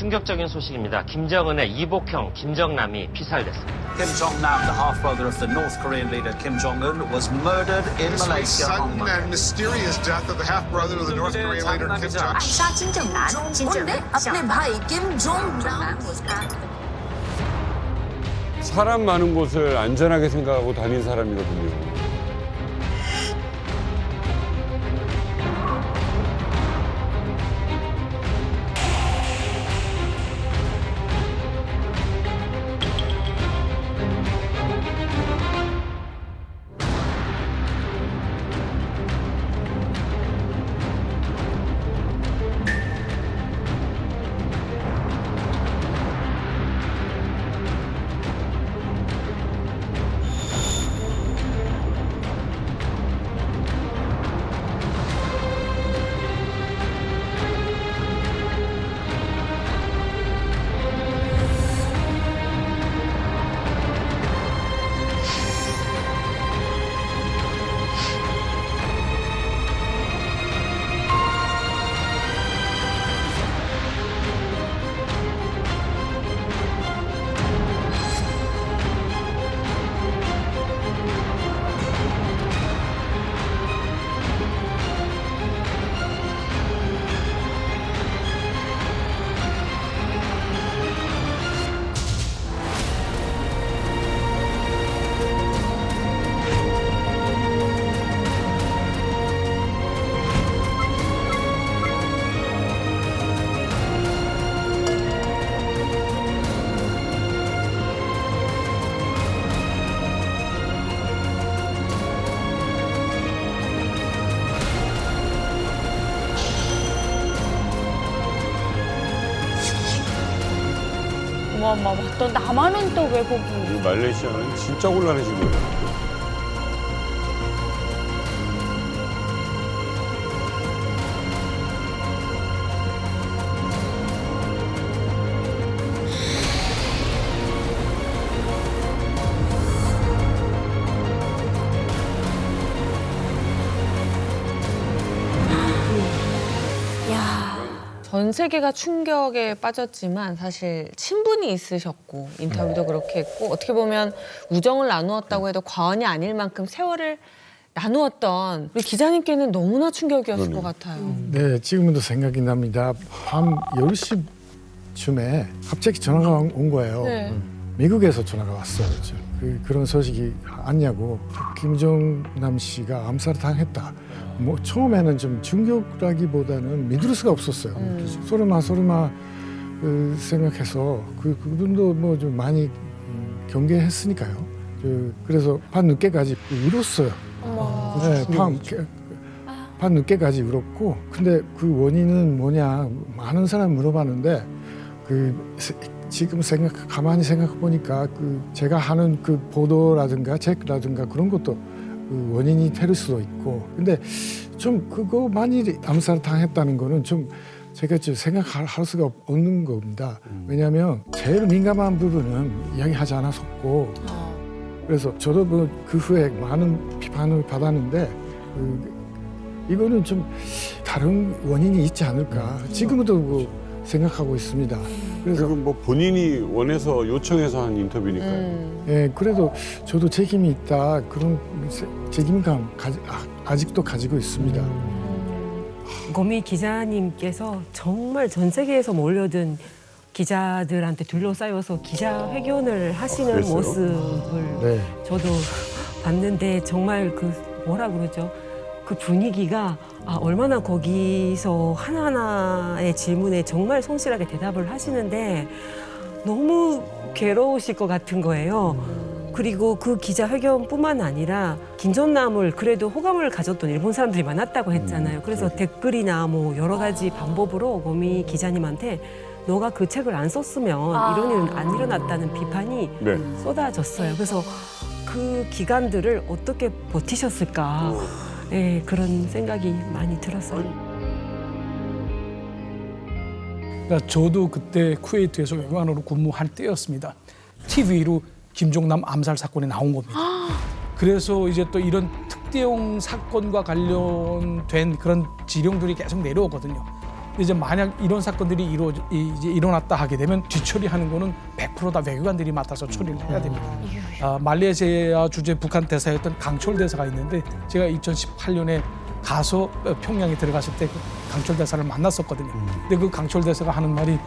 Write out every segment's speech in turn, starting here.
충격적인 소식입니다. 김정은의 이복형 김정남이 피살됐습니다. Kim Jong-nam, the half-brother of the North Korean leader Kim Jong-un, was murdered in This was Malaysia on sudden Monday. and mysterious death of the half-brother of the North Korean leader Kim Jong-un. 暗杀金正男，金正男 अपने भाई Kim Jong नाम उसका 사람 많은 곳을 안전하게 생각하고 다닌 사람이거든요. 어머머, 또 나만은 또 왜 거기. 이 말레이시아는 진짜 곤란해진 거예요. 전 세계가 충격에 빠졌지만 사실 친분이 있으셨고 인터뷰도 그렇게 했고 어떻게 보면 우정을 나누었다고 해도 과언이 아닐 만큼 세월을 나누었던 우리 기자님께는 너무나 충격이었을 것 같아요. 네, 지금도 생각이 납니다. 밤 10시쯤에 갑자기 전화가 온 거예요. 네. 미국에서 전화가 왔어요. 그런 소식이 왔냐고. 김정남 씨가 암살을 당했다. 뭐 처음에는 좀 충격이라기보다는 믿을 수가 없었어요. 소름아 생각해서 그분도 뭐 좀 많이 경계했으니까요. 그래서 밤 늦게까지 울었어요. 네, 밤 늦게까지 울었고, 근데 그 원인은 뭐냐 많은 사람 물어봤는데 지금 가만히 생각해 보니까 제가 하는 그 보도라든가 책이라든가 그런 것도 그 원인이 될 수도 있고, 근데 좀 그거만이 암살을 당했다는 거는 좀 제가 좀 생각할 수가 없는 겁니다. 왜냐하면 제일 민감한 부분은 이야기하지 않았었고, 그래서 저도 그 후에 많은 비판을 받았는데 이거는 좀 다른 원인이 있지 않을까 지금도 생각하고 있습니다. 그래서 뭐 본인이 원해서 요청해서 한 인터뷰니까요. 예, 그래도 저도 책임이 있다 그런 책임감 아직도 가지고 있습니다. 고미 기자님께서 정말 전 세계에서 몰려든 기자들한테 둘러싸여서 기자회견을 하시는 그랬어요? 모습을 네. 저도 봤는데 정말 뭐라 그러죠? 그 분위기가 얼마나 거기서 하나하나의 질문에 정말 성실하게 대답을 하시는데 너무 괴로우실 것 같은 거예요. 그리고 그 기자회견뿐만 아니라 김정남을 그래도 호감을 가졌던 일본 사람들이 많았다고 했잖아요. 그래서 댓글이나 뭐 여러 가지 방법으로 고미 기자님한테 너가 그 책을 안 썼으면 이런 일은 안 일어났다는 비판이 네. 쏟아졌어요. 그래서 그 기간들을 어떻게 버티셨을까. 네, 그런 생각이 많이 들었어요. 그러니까 저도 그때 쿠웨이트에서 외교관으로 근무할 때였습니다. TV로 김정남 암살 사건이 나온 겁니다. 그래서 이제 또 이런 특대용 사건과 관련된 그런 지령들이 계속 내려오거든요. 이제 만약 이런 사건들이 이제 일어났다 하게 되면 뒤처리하는 거는 100%다 외교관들이 맡아서 처리를 해야 됩니다. 말레이시아 주재 북한 대사였던 강철 대사가 있는데 제가 2018년에 가서 평양에 들어갔을 때 그 강철 대사를 만났었거든요. 근데 그 강철 대사가 하는 말이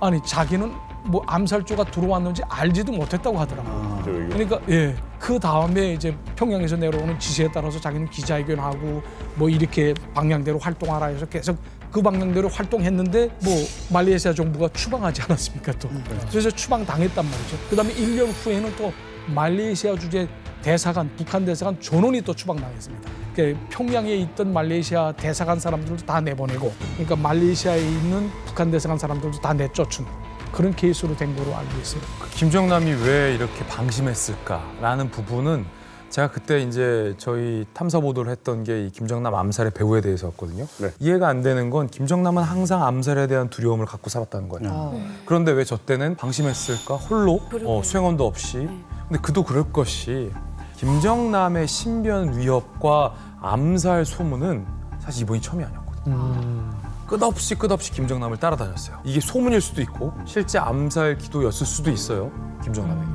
아니 자기는 뭐 암살조가 들어왔는지 알지도 못했다고 하더라고요. 그러니까 예, 그 다음에 이제 평양에서 내려오는 지시에 따라서 자기는 기자회견하고 뭐 이렇게 방향대로 활동하라 해서 계속 그 방향대로 활동했는데 뭐 말레이시아 정부가 추방하지 않았습니까 또. 그래서 추방당했단 말이죠. 그다음에 1년 후에는 또 말레이시아 주재 대사관, 북한 대사관 전원이 또 추방당했습니다. 그러니까 평양에 있던 말레이시아 대사관 사람들도 다 내보내고, 그러니까 말레이시아에 있는 북한 대사관 사람들도 다 내쫓은 그런 케이스로 된 거로 알고 있어요. 김정남이 왜 이렇게 방심했을까라는 부분은 제가 그때 이제 저희 탐사 보도를 했던 게 이 김정남 암살의 배후에 대해서였거든요. 네. 이해가 안 되는 건 김정남은 항상 암살에 대한 두려움을 갖고 살았다는 거예요. 그런데 왜 저 때는 방심했을까? 홀로 수행원도 없이. 근데 그도 그럴 것이 김정남의 신변 위협과 암살 소문은 사실 이번이 처음이 아니었거든요. 끝없이 김정남을 따라다녔어요. 이게 소문일 수도 있고 실제 암살 기도였을 수도 있어요. 김정남에게.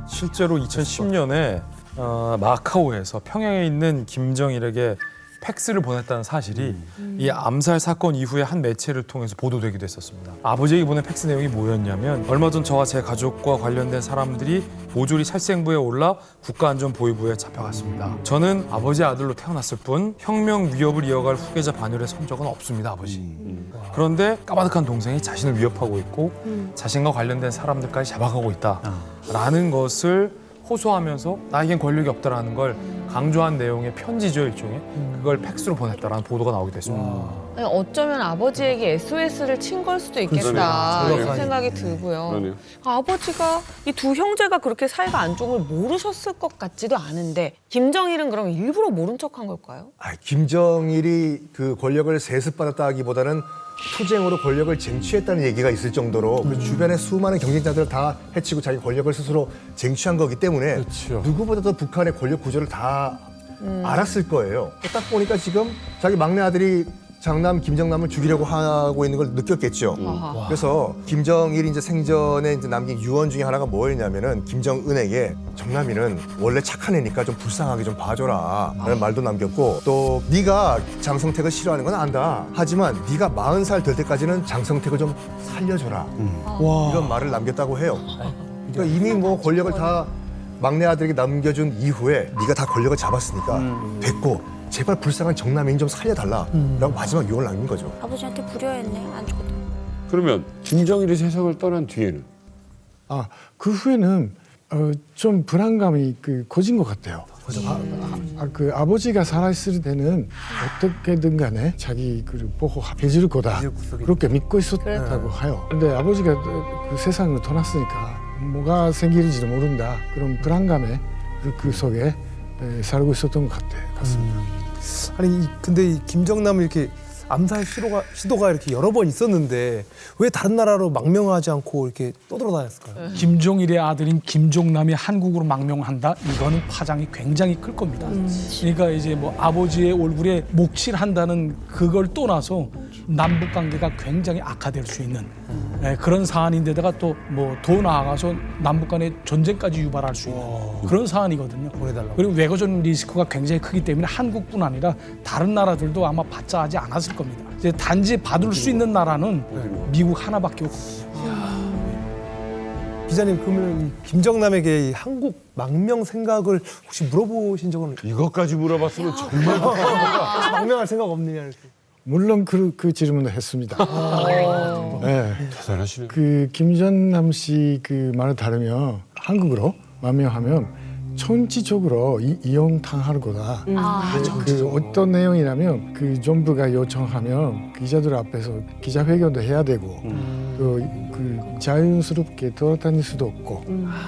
실제로 2010년에 마카오에서 평양에 있는 김정일에게 팩스를 보냈다는 사실이 이 암살 사건 이후에 한 매체를 통해서 보도되기도 했었습니다. 아버지에게 보낸 팩스 내용이 뭐였냐면 얼마 전 저와 제 가족과 관련된 사람들이 모조리 살생부에 올라 국가안전보위부에 잡혀갔습니다. 저는 아버지의 아들로 태어났을 뿐 혁명 위협을 이어갈 후계자 반열에 선 적은 없습니다, 아버지. 그런데 까마득한 동생이 자신을 위협하고 있고 자신과 관련된 사람들까지 잡아가고 있다라는 것을 호소하면서 나에겐 권력이 없다라는 걸 강조한 내용의 편지죠, 일종의. 그걸 팩스로 보냈다라는 보도가 나오기도 했습니다. 아니, 어쩌면 아버지에게 SOS를 친 걸 수도 있겠다 그러네요. 이런 생각이 들고요. 그러네요. 아버지가 이 두 형제가 그렇게 사이가 안 좋은 걸 모르셨을 것 같지도 않은데 김정일은 그럼 일부러 모른 척한 걸까요? 김정일이 그 권력을 세습받았다기보다는 투쟁으로 권력을 쟁취했다는 얘기가 있을 정도로 그 주변의 수많은 경쟁자들을 다 해치고 자기 권력을 스스로 쟁취한 거기 때문에 그렇죠. 누구보다도 북한의 권력 구조를 다 알았을 거예요. 딱 보니까 지금 자기 막내 아들이 장남 김정남을 죽이려고 하고 있는 걸 느꼈겠죠. 그래서 김정일이 이제 생전에 이제 남긴 유언 중에 하나가 뭐였냐면은 김정은에게 정남이는 원래 착한 애니까 좀 불쌍하게 좀 봐줘라 라는 말도 남겼고, 또 네가 장성택을 싫어하는 건 안다. 하지만 네가 40살 될 때까지는 장성택을 좀 살려줘라. 이런 말을 남겼다고 해요. 그러니까 이미 뭐 권력을 다 막내 아들에게 남겨준 이후에 네가 다 권력을 잡았으니까 됐고 제발 불쌍한 정남인 좀 살려달라라고 마지막 유언을 남긴 거죠. 아버지한테 불효했네. 안 좋거든. 그러면 김정일이 세상을 떠난 뒤에는 그 후에는 좀 불안감이 커진 것 같아요. 그 아버지가 살아있을 때는 어떻게든 간에 자기 보호해줄 거다 그렇게 믿고 있었다고 해요. 근데 아버지가 그 세상을 떠났으니까 뭐가 생길지도 모른다 그런 불안감에 그 속에 살고 있었던 것 같습니다. 아니 근데 이 김정남은 이렇게 암살 시도가 이렇게 여러 번 있었는데 왜 다른 나라로 망명하지 않고 이렇게 떠돌아다녔을까요? 김종일의 아들인 김종남이 한국으로 망명한다? 이거는 파장이 굉장히 클 겁니다. 그러니까 이제 뭐 아버지의 얼굴에 목칠한다는 그걸 떠나서 남북 관계가 굉장히 악화될 수 있는 그런 사안인데다가 또 뭐 더 나아가서 남북 간의 전쟁까지 유발할 수 있는 그런 사안이거든요. 그리고 외교적 리스크가 굉장히 크기 때문에 한국뿐 아니라 다른 나라들도 아마 받자 하지 않았을 겁니다. 이제 단지 받을 수 있는 나라는 미국 하나밖에 없거든요. 기자님, 그러면 이 김정남에게 이 한국 망명 생각을 혹시 물어보신 적은? 이것까지 물어봤으면 정말 망명할 생각 없느냐 이렇게. 물론 그 질문을 했습니다. 네. 대단하시네. 그 김정남 씨 그 말을 따르면 한국으로 망명하면 전지적으로 이용당할 거다. 그 어떤 내용이냐면 그 정부가 요청하면 기자들 앞에서 기자회견도 해야 되고 또 그 자연스럽게 돌아다닐 수도 없고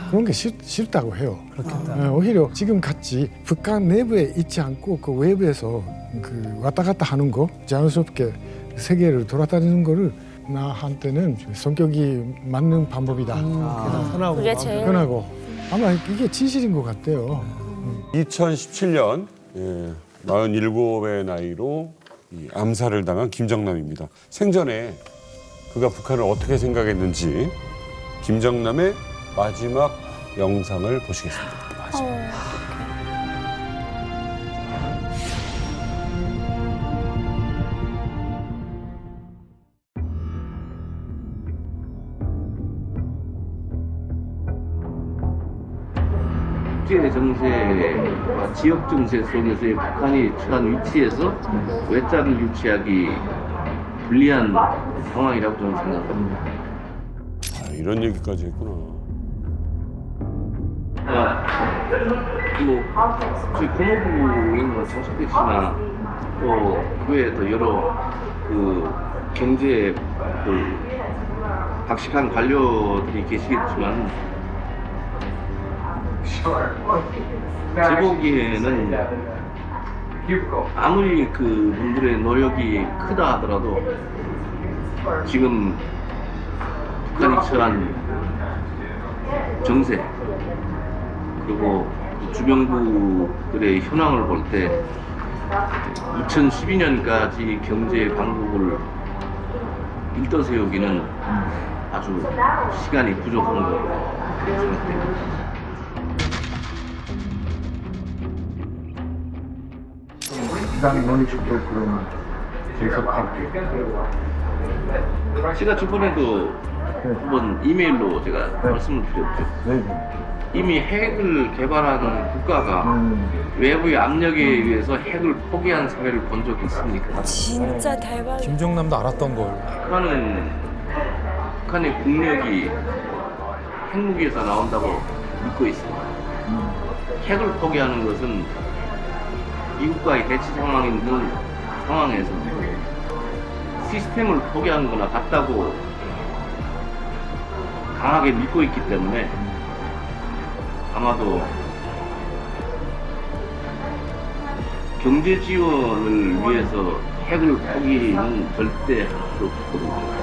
그런 게 싫다고 해요. 그렇겠다. 오히려 지금 같이 북한 내부에 있지 않고 그 외부에서 그 왔다 갔다 하는 거 자연스럽게 세계를 돌아다니는 거를 나한테는 성격이 맞는 방법이다. 그게 제일 편하고 아마 이게 진실인 것 같아요. 2017년 47의 나이로 이 암살을 당한 김정남입니다. 생전에 그가 북한을 어떻게 생각했는지 김정남의 마지막 영상을 보시겠습니다. 국제 정세와 지역 정세 속에서의 북한이 처한 위치에서 외자를 유치하기 불리한 상황이라고 저는 생각합니다. 이런 얘기까지 했구나. 저희 고모부인 정석택 씨나 또 그 외에 또 여러 경제 박식한 관료들이 계시겠지만 제 보기에는 아무리 그분들의 노력이 크다 하더라도 지금 북한이 처한 정세 그리고 주변국들의 현황을 볼 때 2012년까지 경제 강국을 일떠세우기는 아주 시간이 부족한 거라고 생각됩니다. 제가 저번에도 한번 이메일로 제가 말씀을 드렸죠. 이미 핵을 개발한 국가가 외부의 압력에 의해서 핵을 포기한 사례를 본 적이 있습니까? 진짜 대박. 김정남도 알았던 걸. 북한의 국력이 핵무기에서 나온다고 믿고 있습니다. 핵을 포기하는 것은 미국과의 대치 상황에 있는 상황에서 시스템을 포기하는 거나 같다고 강하게 믿고 있기 때문에 아마도 경제 지원을 위해서 핵을 포기는 절대 할 수 없거든요.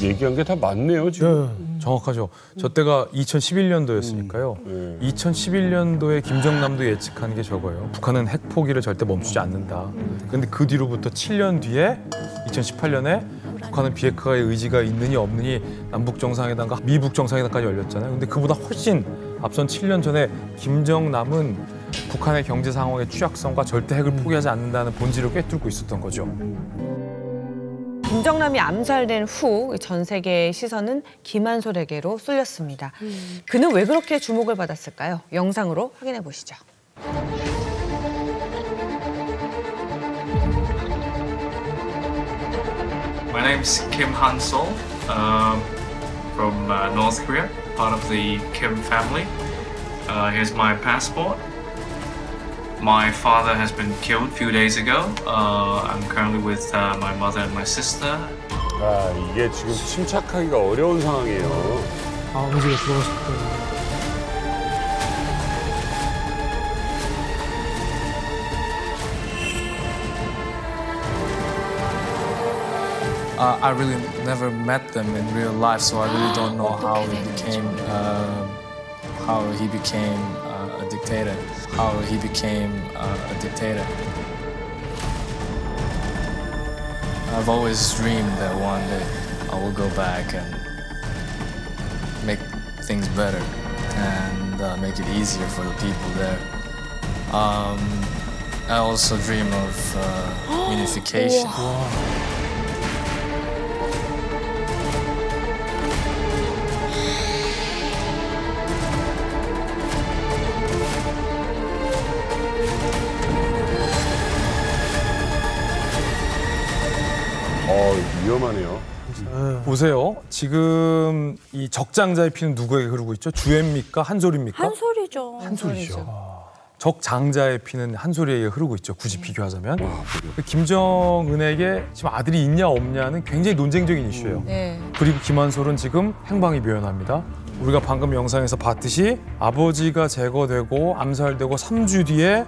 얘기한 게 다 맞네요, 지금. 정확하죠. 저 때가 2011년도였으니까요. 2011년도에 김정남도 예측한 게 저거예요. 북한은 핵 포기를 절대 멈추지 않는다. 그런데 그 뒤로부터 7년 뒤에 2018년에 북한은 비핵화의 의지가 있느니 없느니 남북 정상회담과 미북 정상회담까지 열렸잖아요. 근데 그보다 훨씬 앞선 7년 전에 김정남은 북한의 경제 상황의 취약성과 절대 핵을 포기하지 않는다는 본질을 꿰뚫고 있었던 거죠. 김정남이 암살된 후 전 세계의 시선은 김한솔에게로 쏠렸습니다. 그는 왜 그렇게 주목을 받았을까요? 영상으로 확인해 보시죠. My name's Kim Han-sol from North Korea, part of the Kim family. Here's my passport. My father has been killed a few days ago. I'm currently with my mother and my sister. 이게 지금 침착하기가 어려운 상황이에요. 아버지가 들어가셨다. I really never met them in real life, so I really don't know how he became a dictator. How he became a dictator. I've always dreamed that one day I will go back and make things better and make it easier for the people there. I also dream of unification. 위험하네요. 보세요. 지금 이 적장자의 피는 누구에게 흐르고 있죠? 주애입니까? 한솔입니까? 한솔이죠. 한솔이죠. 적장자의 피는 한솔이에게 흐르고 있죠. 굳이 비교하자면. 김정은에게 지금 아들이 있냐 없냐는 굉장히 논쟁적인 이슈예요. 그리고 김한솔은 지금 행방이 묘연합니다. 우리가 방금 영상에서 봤듯이 아버지가 제거되고 암살되고 3주 뒤에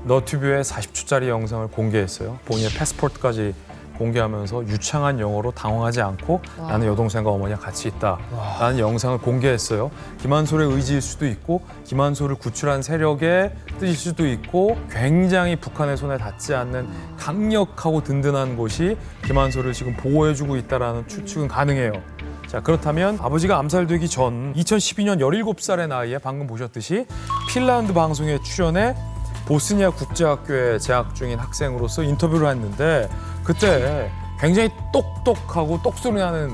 너튜브에 40초짜리 영상을 공개했어요. 본인의 패스포트까지 공개하면서 유창한 영어로 당황하지 않고 나는 여동생과 어머니와 같이 있다 라는 영상을 공개했어요. 김한솔의 의지일 수도 있고 김한솔을 구출한 세력의 뜻일 수도 있고 굉장히 북한의 손에 닿지 않는 강력하고 든든한 곳이 김한솔을 지금 보호해주고 있다는 추측은 가능해요. 자, 그렇다면 아버지가 암살되기 전 2012년 17살의 나이에 방금 보셨듯이 핀란드 방송에 출연해 보스니아 국제학교에 재학 중인 학생으로서 인터뷰를 했는데 그때 굉장히 똑똑하고 똑소리 나는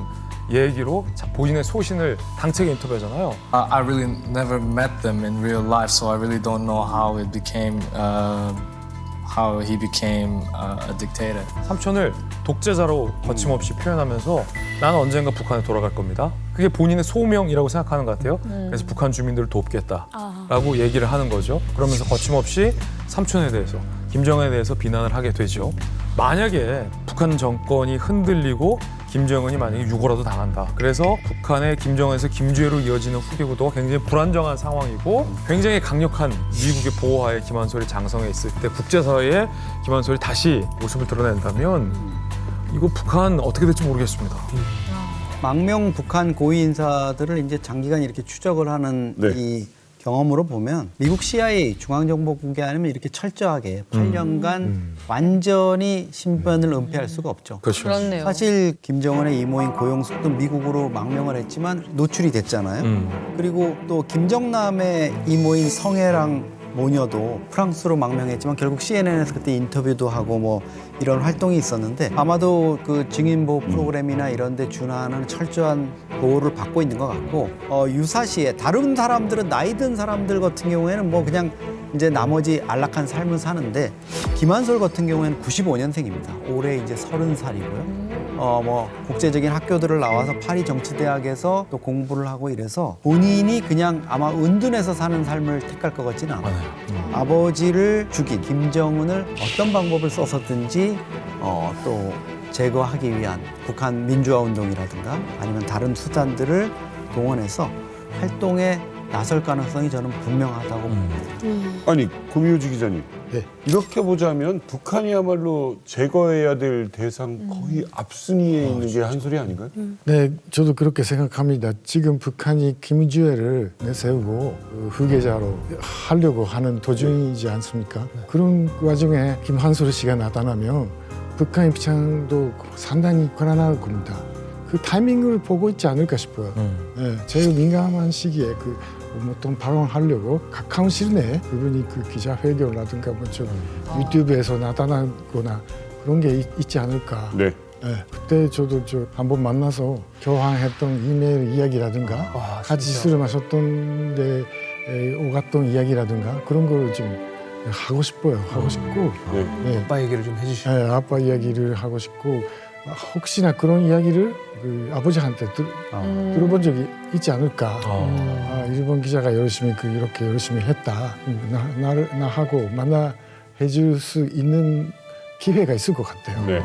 얘기로 본인의 소신을 당차게 인터뷰하잖아요. I really never met them in real life, so I really don't know how it became, how he became a dictator. 삼촌을 독재자로 거침없이 표현하면서 나는 언젠가 북한에 돌아갈 겁니다. 그게 본인의 소명이라고 생각하는 것 같아요. 그래서 북한 주민들을 돕겠다라고 얘기를 하는 거죠. 그러면서 거침없이 삼촌에 대해서, 김정은에 대해서 비난을 하게 되죠. 만약에 북한 정권이 흔들리고 김정은이 만약에 유고라도 당한다. 그래서 북한의 김정은에서 김주애로 이어지는 후계 구도가 굉장히 불안정한 상황이고 굉장히 강력한 미국의 보호하에 김한솔이 장성해 있을 때 국제사회에 김한솔이 다시 모습을 드러낸다면 이거 북한 어떻게 될지 모르겠습니다. 망명 북한 고위 인사들을 이제 장기간 이렇게 추적을 하는 이 경험으로 보면 미국 CIA 중앙정보국이 아니면 이렇게 철저하게 8년간 완전히 신변을 은폐할 수가 없죠. 그렇죠. 그렇네요. 사실 김정은의 이모인 고용숙도 미국으로 망명을 했지만 노출이 됐잖아요. 그리고 또 김정남의 이모인 성애랑 모녀도 프랑스로 망명했지만 결국 CNN에서 그때 인터뷰도 하고 뭐 이런 활동이 있었는데 아마도 그 증인보호 프로그램이나 이런 데 준하는 철저한 보호를 받고 있는 것 같고 유사시에 다른 사람들은 나이 든 사람들 같은 경우에는 뭐 그냥 이제 나머지 안락한 삶을 사는데 김한솔 같은 경우에는 95년생입니다. 올해 이제 30살이고요. 뭐 국제적인 학교들을 나와서 파리 정치대학에서 또 공부를 하고 이래서 본인이 그냥 아마 은둔해서 사는 삶을 택할 것 같지는 않아요. 아버지를 죽인 김정은을 어떤 방법을 써서든지 또 제거하기 위한 북한 민주화 운동이라든가 아니면 다른 수단들을 동원해서 활동에 나설 가능성이 저는 분명하다고 봅니다. 아니, 고미호지 기자님. 이렇게 보자면 북한이야말로 제거해야 될 대상 거의 앞순위에 있는 게 한솔이 아닌가요? 네, 저도 그렇게 생각합니다. 지금 북한이 김주애를 내세우고 후계자로 하려고 하는 도중이지 않습니까? 그런 와중에 김한솔 씨가 나타나면 북한 입장도 상당히 곤란할 겁니다. 그 타이밍을 보고 있지 않을까 싶어요. 네, 제일 민감한 시기에 어떤 발언하려고 가까운 시일 내에 그분이 그 기자회견이라든가 뭐 좀 유튜브에서 나타나거나 그런 게 있지 않을까. 네. 그때 저도 한번 만나서 교환했던 이메일 이야기라든가 같이 술을 마셨던 데 오갔던 이야기라든가 그런 걸 좀 하고 싶어요. 하고 싶고. 아빠 얘기를 좀 해주시죠. 네, 아빠 이야기를 하고 싶고 혹시나 그런 이야기를 그 아버지한테 들어본 적이 있지 않을까. 일본 기자가 이렇게 열심히 했다. 나하고 만나 해줄 수 있는 기회가 있을 것 같아요. 네.